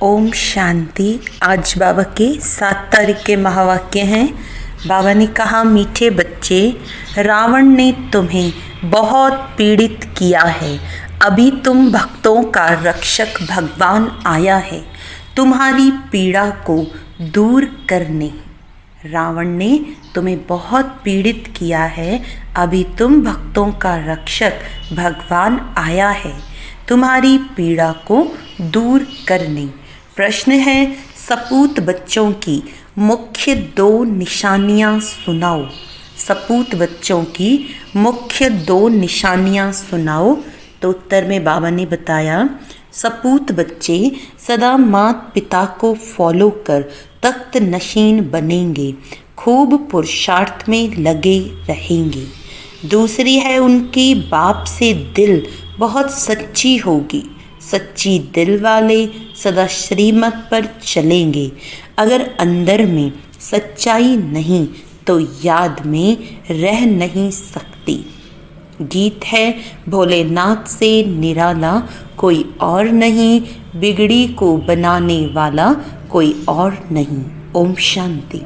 ओम शांति। आज बाबा के 7 तारीख के महावाक्य हैं। बाबा ने कहा, मीठे बच्चे, रावण ने तुम्हें बहुत पीड़ित किया है। अभी तुम भक्तों का रक्षक भगवान आया है तुम्हारी पीड़ा को दूर करने। रावण ने तुम्हें बहुत पीड़ित किया है। अभी तुम भक्तों का रक्षक भगवान आया है तुम्हारी पीड़ा को दूर करने। प्रश्न है, सपूत बच्चों की मुख्य 2 निशानियां सुनाओ। सपूत बच्चों की मुख्य 2 निशानियां सुनाओ। तो उत्तर में बाबा ने बताया, सपूत बच्चे सदा माता पिता को फॉलो कर तख्त नशीन बनेंगे, खूब पुरुषार्थ में लगे रहेंगे। दूसरी है, उनके बाप से दिल बहुत सच्ची होगी। सच्ची दिल वाले सदा श्रीमत पर चलेंगे। अगर अंदर में सच्चाई नहीं तो याद में रह नहीं सकती। गीत है, भोलेनाथ से निराला कोई और नहीं, बिगड़ी को बनाने वाला कोई और नहीं। ओम शांति।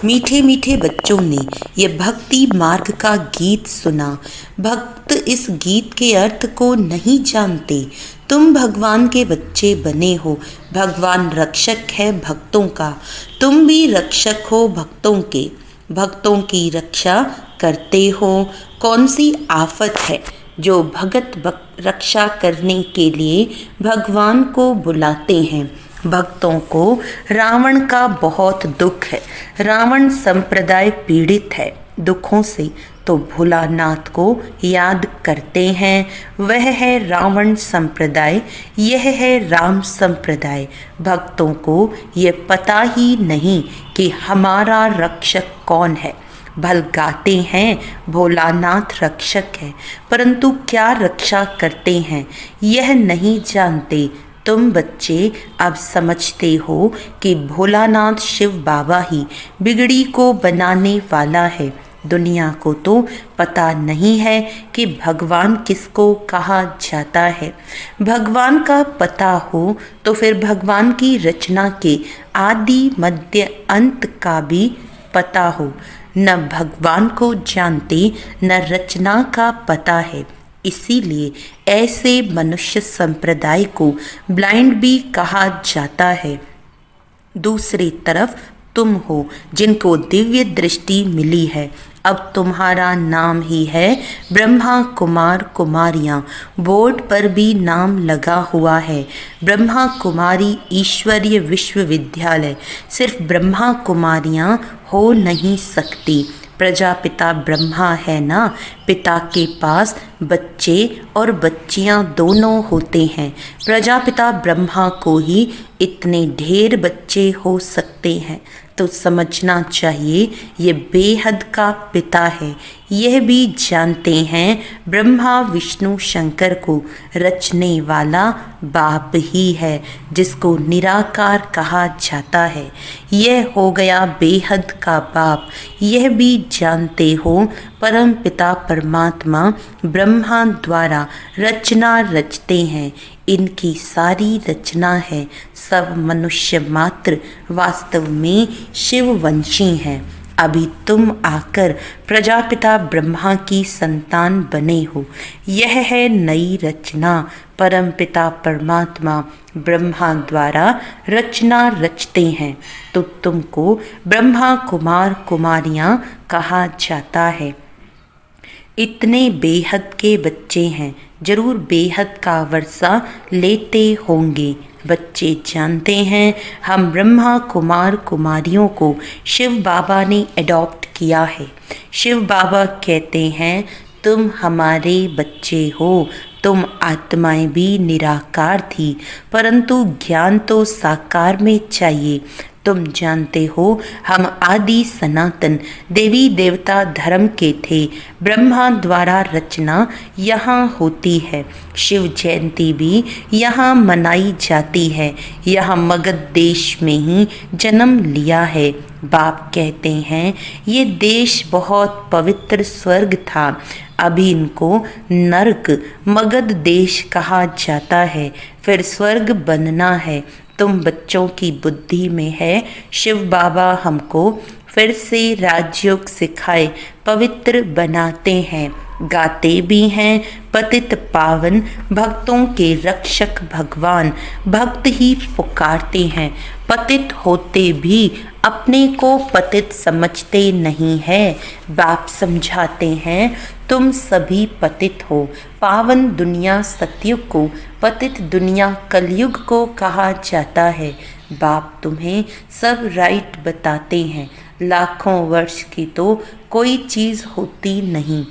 मीठे मीठे बच्चों ने यह भक्ति मार्ग का गीत सुना। भक्त इस गीत के अर्थ को नहीं जानते। तुम भगवान के बच्चे बने हो। भगवान रक्षक है भक्तों का। तुम भी रक्षक हो भक्तों के। भक्तों की रक्षा करते हो। कौन सी आफत है जो भगत रक्षा करने के लिए भगवान को बुलाते हैं। भक्तों को रावण का बहुत दुख है। रावण संप्रदाय पीड़ित है दुखों से, तो भोलानाथ को याद करते हैं। वह है रावण संप्रदाय, यह है राम संप्रदाय। भक्तों को यह पता ही नहीं कि हमारा रक्षक कौन है। भल गाते हैं भोलानाथ रक्षक है, परंतु क्या रक्षा करते हैं यह नहीं जानते। तुम बच्चे अब समझते हो कि भोलानाथ शिव बाबा ही बिगड़ी को बनाने वाला है। दुनिया को तो पता नहीं है कि भगवान किसको कहा जाता है। भगवान का पता हो तो फिर भगवान की रचना के आदि मध्य अंत का भी पता हो। न भगवान को जानते न रचना का पता है। इसीलिए ऐसे मनुष्य संप्रदाय को ब्लाइंड भी कहा जाता है। दूसरी तरफ तुम हो जिनको दिव्य दृष्टि मिली है। अब तुम्हारा नाम ही है ब्रह्मा कुमार कुमारियाँ। बोर्ड पर भी नाम लगा हुआ है, ब्रह्मा कुमारी ईश्वरीय विश्वविद्यालय। सिर्फ ब्रह्मा कुमारियाँ हो नहीं सकती। प्रजापिता ब्रह्मा है ना, पिता के पास बच्चे और बच्चियां दोनों होते हैं। प्रजापिता ब्रह्मा को ही इतने ढेर बच्चे हो सकते हैं, तो समझना चाहिए ये बेहद का पिता है। यह भी जानते हैं ब्रह्मा विष्णु शंकर को रचने वाला बाप ही है, जिसको निराकार कहा जाता है। यह हो गया बेहद का बाप। यह भी जानते हो परम पिता परमात्मा ब्रह्मा द्वारा रचना रचते हैं। इनकी सारी रचना है। सब मनुष्य मात्र वास्तव में शिववंशी हैं। अभी तुम आकर प्रजापिता ब्रह्मा की संतान बने हो। यह है नई रचना। परमपिता परमात्मा ब्रह्मा द्वारा रचना रचते हैं, तो तुमको ब्रह्मा कुमार कुमारियाँ कहा जाता है। इतने बेहद के बच्चे हैं, जरूर बेहद का वर्षा लेते होंगे। बच्चे जानते हैं हम ब्रह्मा कुमार कुमारियों को शिव बाबा ने अडॉप्ट किया है। शिव बाबा कहते हैं तुम हमारे बच्चे हो। तुम आत्माएं भी निराकार थी, परंतु ज्ञान तो साकार में चाहिए। तुम जानते हो हम आदि सनातन देवी देवता धर्म के थे। ब्रह्मा द्वारा रचना यहाँ होती है। शिव जयंती भी यहाँ मनाई जाती है। यह मगध देश में ही जन्म लिया है। बाप कहते हैं ये देश बहुत पवित्र स्वर्ग था, अभी इनको नरक मगध देश कहा जाता है, फिर स्वर्ग बनना है। तुम बच्चों की बुद्धि में है। शिव बाबा हमको फिर से राजयोग सिखाए पवित्र बनाते हैं, गाते भी हैं पतित पावन, भक्तों के रक्षक भगवान। भक्त ही पुकारते हैं, पतित होते भी अपने को पतित समझते नहीं है। बाप समझाते हैं तुम सभी पतित हो। पावन दुनिया सतयुग को, पतित दुनिया कलयुग को कहा जाता है। बाप तुम्हें सब राइट बताते हैं। लाखों वर्ष की तो कोई चीज़ होती नहीं।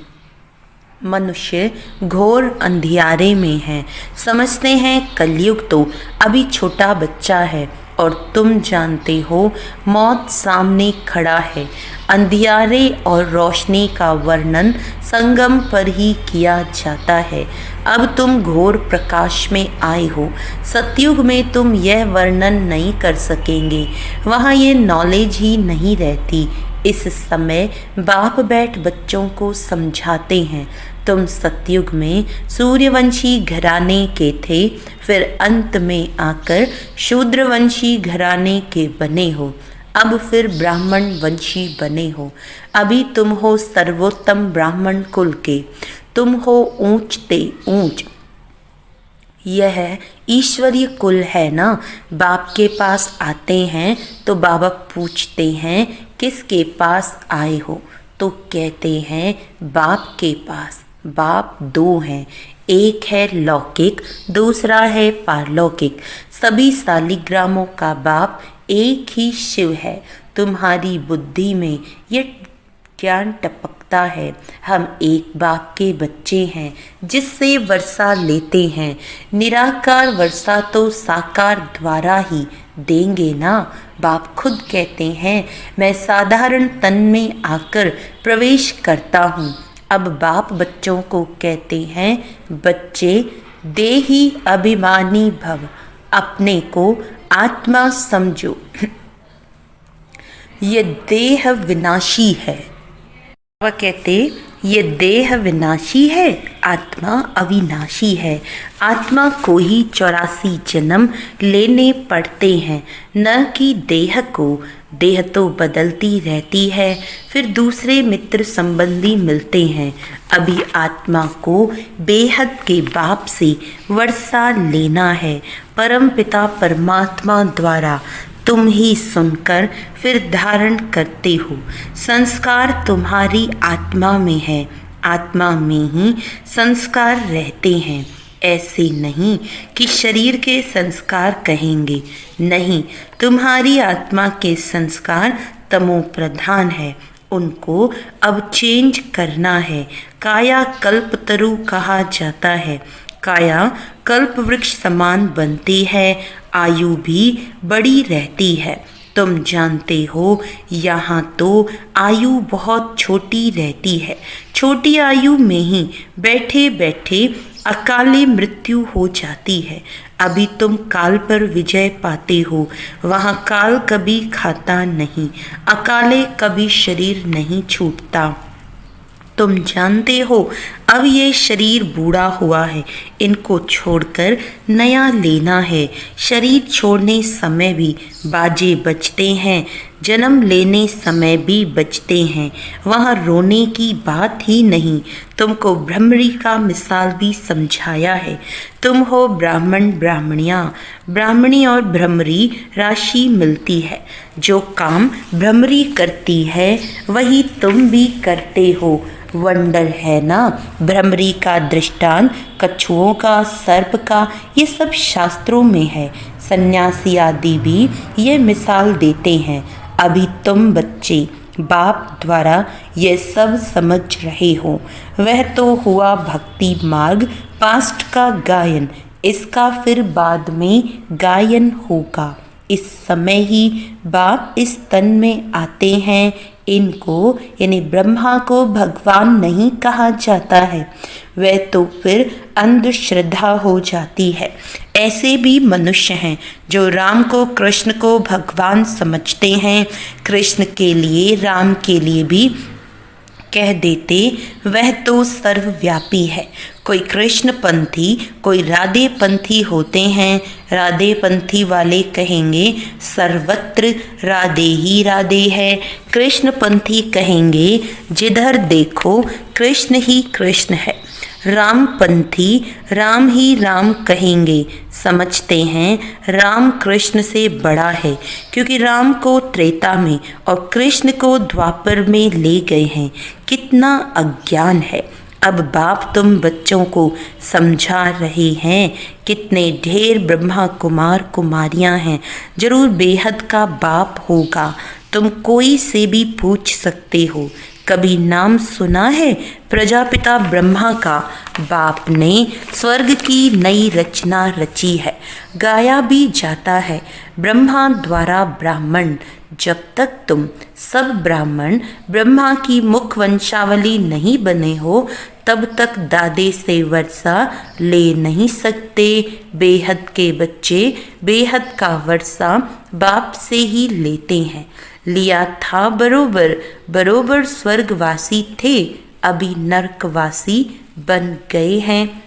मनुष्य घोर अंधियारे में है, समझते हैं कलयुग तो अभी छोटा बच्चा है, और तुम जानते हो मौत सामने खड़ा है। अंधियारे और रोशनी का वर्णन संगम पर ही किया जाता है। अब तुम घोर प्रकाश में आए हो। सतयुग में तुम यह वर्णन नहीं कर सकेंगे, वहाँ ये नॉलेज ही नहीं रहती। इस समय बाप बैठ बच्चों को समझाते हैं। तुम सतयुग में सूर्यवंशी घराने के थे, फिर अंत में आकर शूद्रवंशी घराने के बने हो, अब फिर ब्राह्मण वंशी बने हो। अभी तुम हो सर्वोत्तम ब्राह्मण कुल के, तुम हो ऊंचते ऊंच। यह ईश्वरीय कुल है ना। बाप के पास आते हैं तो बाबा पूछते हैं किसके पास आए हो, तो कहते हैं बाप के पास। बाप दो हैं, एक है लौकिक, दूसरा है पारलौकिक। सभी सालिग्रामों का बाप एक ही शिव है। तुम्हारी बुद्धि में ये ज्ञान टपकता है। हम एक बाप के बच्चे हैं जिससे वर्षा लेते हैं। निराकार वर्षा तो साकार द्वारा ही देंगे ना। बाप खुद कहते हैं मैं साधारण तन में आकर प्रवेश करता हूँ। अब बाप बच्चों को कहते हैं बच्चे देही अभिमानी भव, अपने को आत्मा समझो। ये देह विनाशी है। वह कहते ये देह विनाशी है, आत्मा अविनाशी है। आत्मा को ही 84 जन्म लेने पड़ते हैं, न कि देह को। देह तो बदलती रहती है, फिर दूसरे मित्र संबंधी मिलते हैं। अभी आत्मा को बेहद के बाप से वर्षा लेना है, परम पिता परमात्मा द्वारा। तुम ही सुनकर फिर धारण करते हो। संस्कार तुम्हारी आत्मा में है, आत्मा में ही संस्कार रहते हैं। ऐसे नहीं कि शरीर के संस्कार कहेंगे, नहीं, तुम्हारी आत्मा के संस्कार तमो प्रधान है, उनको अब चेंज करना है। काया कल्पतरु कहा जाता है। काया कल्प वृक्ष समान बनती है, आयु भी बड़ी रहती है। तुम जानते हो यहाँ तो आयु बहुत छोटी रहती है। छोटी आयु में ही बैठे बैठे अकाले मृत्यु हो जाती है। अभी तुम काल पर विजय पाते हो, वहाँ काल कभी खाता नहीं, अकाले कभी शरीर नहीं छूटता। तुम जानते हो अब ये शरीर बूढ़ा हुआ है, इनको छोड़कर नया लेना है। शरीर छोड़ने समय भी बाजे बजते हैं, जन्म लेने समय भी बजते हैं, वहाँ रोने की बात ही नहीं। तुमको भ्रमरी का मिसाल भी समझाया है। तुम हो ब्राह्मण ब्राह्मणियाँ, ब्राह्मणी और भ्रमरी राशि मिलती है। जो काम भ्रमरी करती है वही तुम भी करते हो। वंडर है ना। भ्रमरी का दृष्टांत कछुओं का, सर्प का, ये सब शास्त्रों में है। सन्यासी आदि भी ये मिसाल देते हैं। अभी तुम बच्चे बाप द्वारा ये सब समझ रहे हो। वह तो हुआ भक्ति मार्ग पास्ट का गायन, इसका फिर बाद में गायन होगा। इस समय ही बाप इस तन में आते हैं। इनको यानी ब्रह्मा को भगवान नहीं कहा जाता है, वह तो फिर अंधश्रद्धा हो जाती है। ऐसे भी मनुष्य हैं जो राम को कृष्ण को भगवान समझते हैं, कृष्ण के लिए राम के लिए भी कह देते वह तो सर्वव्यापी है। कोई कृष्ण पंथी कोई राधे पंथी होते हैं, राधे पंथी वाले कहेंगे सर्वत्र राधे ही राधे है, कृष्ण पंथी कहेंगे जिधर देखो कृष्ण ही कृष्ण है, राम पंथी राम ही राम कहेंगे, समझते हैं राम कृष्ण से बड़ा है, क्योंकि राम को त्रेता में और कृष्ण को द्वापर में ले गए हैं। कितना अज्ञान है। अब बाप तुम बच्चों को समझा रहे हैं। कितने ढेर ब्रह्मा कुमार कुमारियां हैं, जरूर बेहद का बाप होगा। तुम कोई से भी पूछ सकते हो, कभी नाम सुना है प्रजापिता ब्रह्मा का? बाप ने स्वर्ग की नई रचना रची है, गाया भी जाता है ब्रह्मा द्वारा ब्राह्मण। जब तक तुम सब ब्राह्मण ब्रह्मा की मुख वंशावली नहीं बने हो, तब तक दादे से वर्षा ले नहीं सकते। बेहद के बच्चे बेहद का वर्षा बाप से ही लेते हैं। लिया था बरोबर बरोबर स्वर्गवासी थे, अभी नरकवासी बन गए हैं।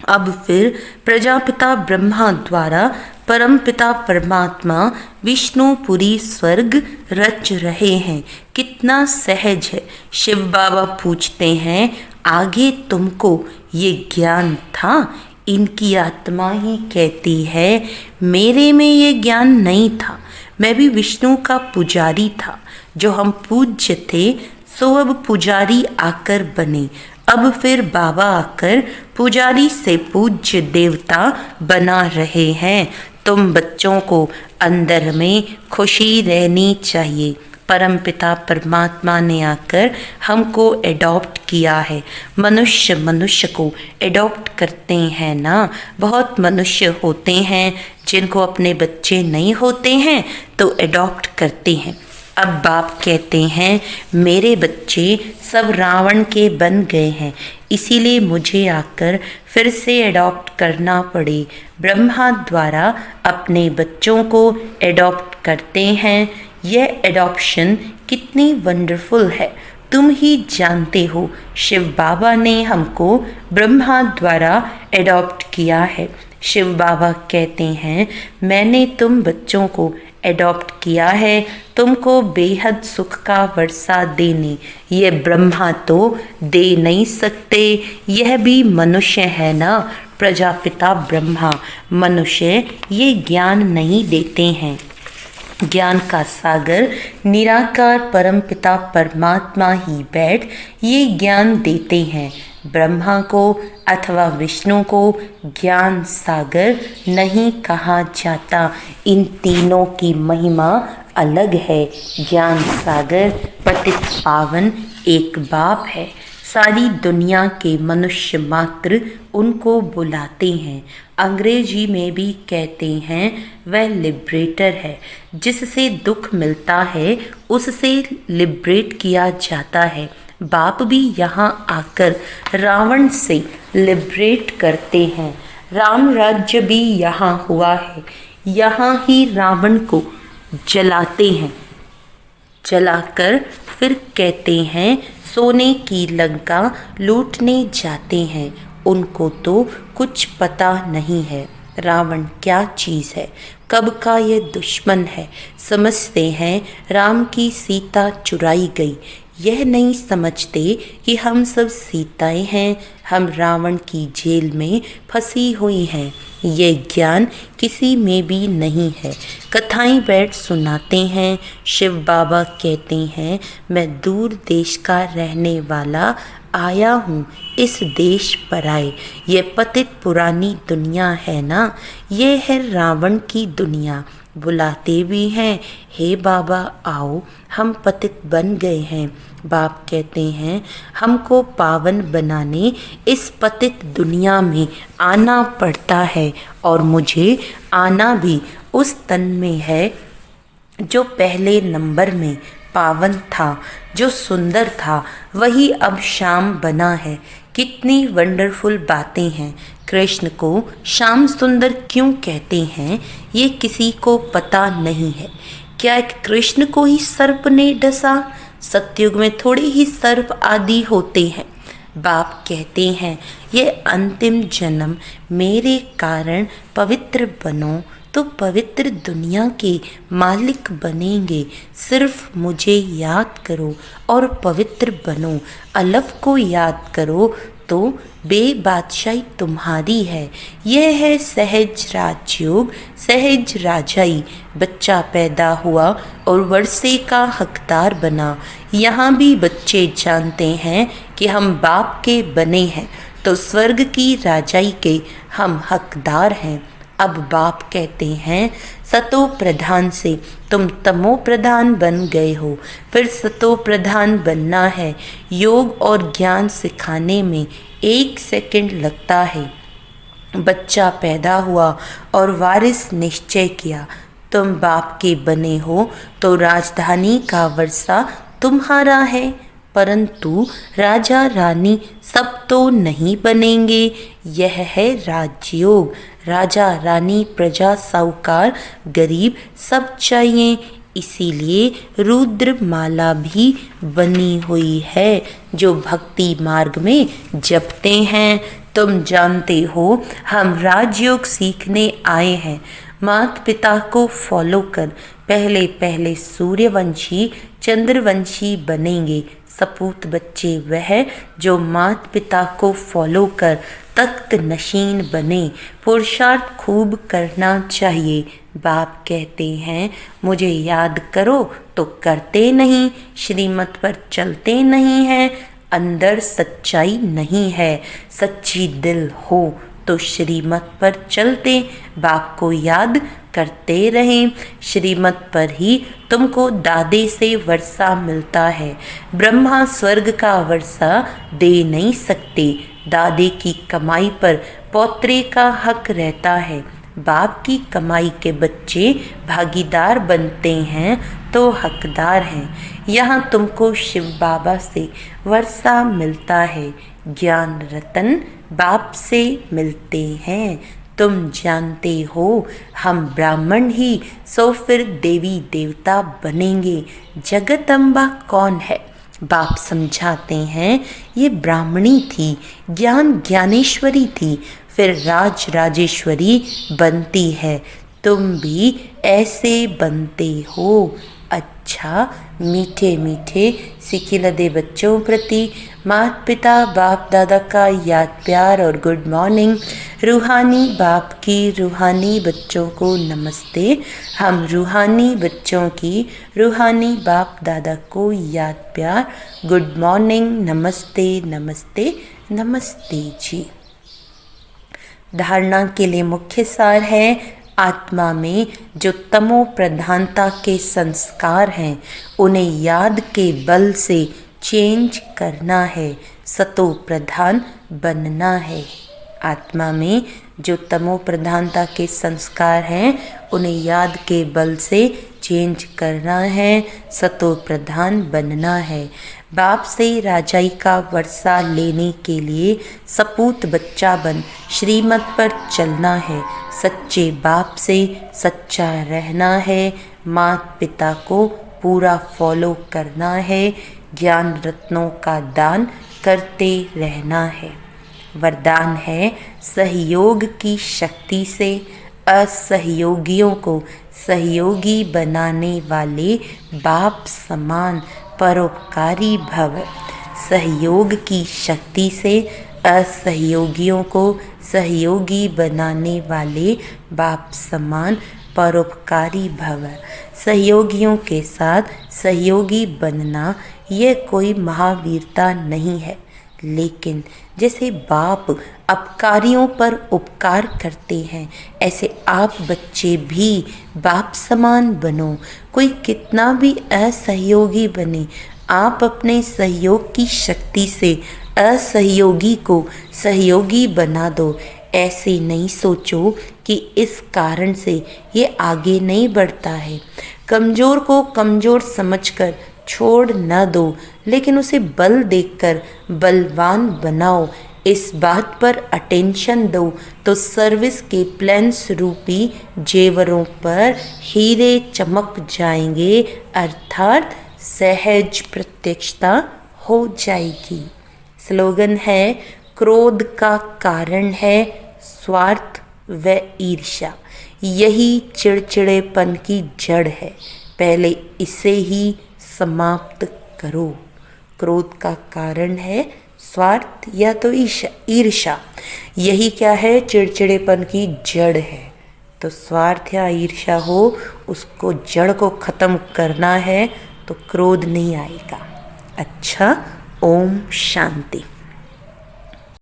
अब फिर प्रजापिता ब्रह्मा द्वारा परमपिता परमात्मा विष्णुपुरी स्वर्ग रच रहे हैं। कितना सहज है। शिव बाबा पूछते हैं, आगे तुमको ये ज्ञान था? इनकी आत्मा ही कहती है, मेरे में ये ज्ञान नहीं था, मैं भी विष्णु का पुजारी था। जो हम पूज्य थे सो अब पुजारी आकर बने। अब फिर बाबा आकर पुजारी से पूज्य देवता बना रहे हैं। तुम बच्चों को अंदर में खुशी रहनी चाहिए। परमपिता परमात्मा ने आकर हमको एडॉप्ट किया है। मनुष्य मनुष्य को एडॉप्ट करते हैं ना। बहुत मनुष्य होते हैं जिनको अपने बच्चे नहीं होते हैं तो एडॉप्ट करते हैं। अब बाप कहते हैं, मेरे बच्चे सब रावण के बन गए हैं, इसीलिए मुझे आकर फिर से एडॉप्ट करना पड़े। ब्रह्मा द्वारा अपने बच्चों को एडॉप्ट करते हैं। यह एडॉप्शन कितनी वंडरफुल है, तुम ही जानते हो। शिव बाबा ने हमको ब्रह्मा द्वारा एडॉप्ट किया है। शिव बाबा कहते हैं, मैंने तुम बच्चों को एडॉप्ट किया है तुमको बेहद सुख का वर्षा देने। ये ब्रह्मा तो दे नहीं सकते, यह भी मनुष्य है ना। प्रजापिता ब्रह्मा मनुष्य ये ज्ञान नहीं देते हैं। ज्ञान का सागर निराकार परमपिता परमात्मा ही बैठ ये ज्ञान देते हैं। ब्रह्मा को अथवा विष्णु को ज्ञान सागर नहीं कहा जाता। इन तीनों की महिमा अलग है। ज्ञान सागर पतित पावन एक बाप है। सारी दुनिया के मनुष्य मात्र उनको बुलाते हैं। अंग्रेजी में भी कहते हैं वह लिबरेटर है। जिससे दुख मिलता है उससे लिबरेट किया जाता है। बाप भी यहाँ आकर रावण से लिबरेट करते हैं। राम राज्य भी यहाँ हुआ है। यहाँ ही रावण को जलाते हैं। जलाकर फिर कहते हैं सोने की लंका लूटने जाते हैं। उनको तो कुछ पता नहीं है रावण क्या चीज़ है, कब का ये दुश्मन है। समझते हैं राम की सीता चुराई गई, यह नहीं समझते कि हम सब सीताएं हैं, हम रावण की जेल में फंसी हुई हैं। ये ज्ञान किसी में भी नहीं है। कथाएं बैठ सुनाते हैं। शिव बाबा कहते हैं, मैं दूर देश का रहने वाला आया हूँ इस देश पर आए। ये पतित पुरानी दुनिया है ना, ये है रावण की दुनिया। बुलाते भी हैं, हे बाबा आओ, हम पतित बन गए हैं। बाप कहते हैं, हमको पावन बनाने इस पतित दुनिया में आना पड़ता है और मुझे आना भी उस तन में है जो पहले नंबर में पावन था, जो सुंदर था, वही अब श्याम बना है। कितनी वंडरफुल बातें हैं। कृष्ण को श्याम सुंदर क्यों कहते हैं, ये किसी को पता नहीं है। क्या एक कृष्ण को ही सर्प ने डसा? सतयुग में थोड़े ही सर्प आदि होते हैं। बाप कहते हैं ये अंतिम जन्म मेरे कारण पवित्र बनो तो पवित्र दुनिया के मालिक बनेंगे। सिर्फ मुझे याद करो और पवित्र बनो। अलफ को याद करो तो बेबादशाही तुम्हारी है। यह है सहज राजयोग, सहज राजाई। बच्चा पैदा हुआ और वर्षे का हकदार बना। यहाँ भी बच्चे जानते हैं कि हम बाप के बने हैं तो स्वर्ग की राजाई के हम हकदार हैं। अब बाप कहते हैं सतो प्रधान से तुम तमो प्रधान बन गए हो, फिर सतो प्रधान बनना है। योग और ज्ञान सिखाने में 1 सेकंड लगता है। बच्चा पैदा हुआ और वारिस निश्चय किया तुम बाप के बने हो तो राजधानी का वर्षा तुम्हारा है। परंतु राजा रानी सब तो नहीं बनेंगे। यह है राजयोग। राजा रानी प्रजा साहूकार गरीब सब चाहिए। इसीलिए रुद्र माला भी बनी हुई है जो भक्ति मार्ग में जपते हैं। तुम जानते हो हम राजयोग सीखने आए हैं। माता पिता को फॉलो कर पहले पहले सूर्यवंशी चंद्रवंशी बनेंगे। सपूत बच्चे वह जो माता पिता को फॉलो कर तख्त नशीन बने। पुरुषार्थ खूब करना चाहिए। बाप कहते हैं मुझे याद करो तो करते नहीं, श्रीमत पर चलते नहीं हैं। अंदर सच्चाई नहीं है। सच्ची दिल हो तो श्रीमत पर चलते, बाप को याद करते रहें। श्रीमत पर ही तुमको दादे से वर्षा मिलता है। ब्रह्मा स्वर्ग का वर्षा दे नहीं सकते। दादे की कमाई पर पौत्रे का हक रहता है। बाप की कमाई के बच्चे भागीदार बनते हैं तो हकदार हैं। यहाँ तुमको शिव बाबा से वर्षा मिलता है। ज्ञान रतन बाप से मिलते हैं। तुम जानते हो हम ब्राह्मण ही सो फिर देवी देवता बनेंगे। जगदम्बा कौन है? बाप समझाते हैं ये ब्राह्मणी थी, ज्ञान ज्ञानेश्वरी थी, फिर राज राजेश्वरी बनती है। तुम भी ऐसे बनते हो। अच्छा मीठे मीठे सिखिलदे बच्चों प्रति माता पिता बाप दादा का याद प्यार और गुड मॉर्निंग। रूहानी बाप की रूहानी बच्चों को नमस्ते। हम रूहानी बच्चों की रूहानी बाप दादा को याद प्यार गुड मॉर्निंग, नमस्ते नमस्ते नमस्ते जी। धारणा के लिए मुख्य सार है आत्मा में जो तमो प्रधानता के संस्कार हैं उन्हें याद के बल से चेंज करना है, सतो प्रधान बनना है। आत्मा में जो तमो प्रधानता के संस्कार हैं उन्हें याद के बल से चेंज करना है, सतो प्रधान बनना है। बाप से राजाई का वर्षा लेने के लिए सपूत बच्चा बन श्रीमत पर चलना है। सच्चे बाप से सच्चा रहना है। माता पिता को पूरा फॉलो करना है। ज्ञान रत्नों का दान करते रहना है। वरदान है सहयोग की शक्ति से असहयोगियों को सहयोगी बनाने वाले बाप समान परोपकारी भव। सहयोग की शक्ति से असहयोगियों को सहयोगी बनाने वाले बाप समान परोपकारी भव। सहयोगियों के साथ सहयोगी बनना यह कोई महावीरता नहीं है, लेकिन जैसे बाप अपकारियों पर उपकार करते हैं ऐसे आप बच्चे भी बाप समान बनो। कोई कितना भी असहयोगी बने, आप अपने सहयोग की शक्ति से असहयोगी को सहयोगी बना दो। ऐसे नहीं सोचो कि इस कारण से ये आगे नहीं बढ़ता है। कमज़ोर को कमज़ोर समझकर छोड़ न दो, लेकिन उसे बल देखकर बलवान बनाओ। इस बात पर अटेंशन दो तो सर्विस के प्लान्स रूपी जेवरों पर हीरे चमक जाएंगे, अर्थात सहज प्रत्यक्षता हो जाएगी। स्लोगन है, क्रोध का कारण है स्वार्थ व ईर्ष्या, यही चिड़चिड़ेपन की जड़ है, पहले इसे ही समाप्त करो। क्रोध का कारण है स्वार्थ या तो ईर्ष्या, यही क्या है, चिड़चिड़ेपन की जड़ है। तो स्वार्थ या ईर्ष्या हो, उसको जड़ को ख़त्म करना है तो क्रोध नहीं आएगा। अच्छा, ओम शांति।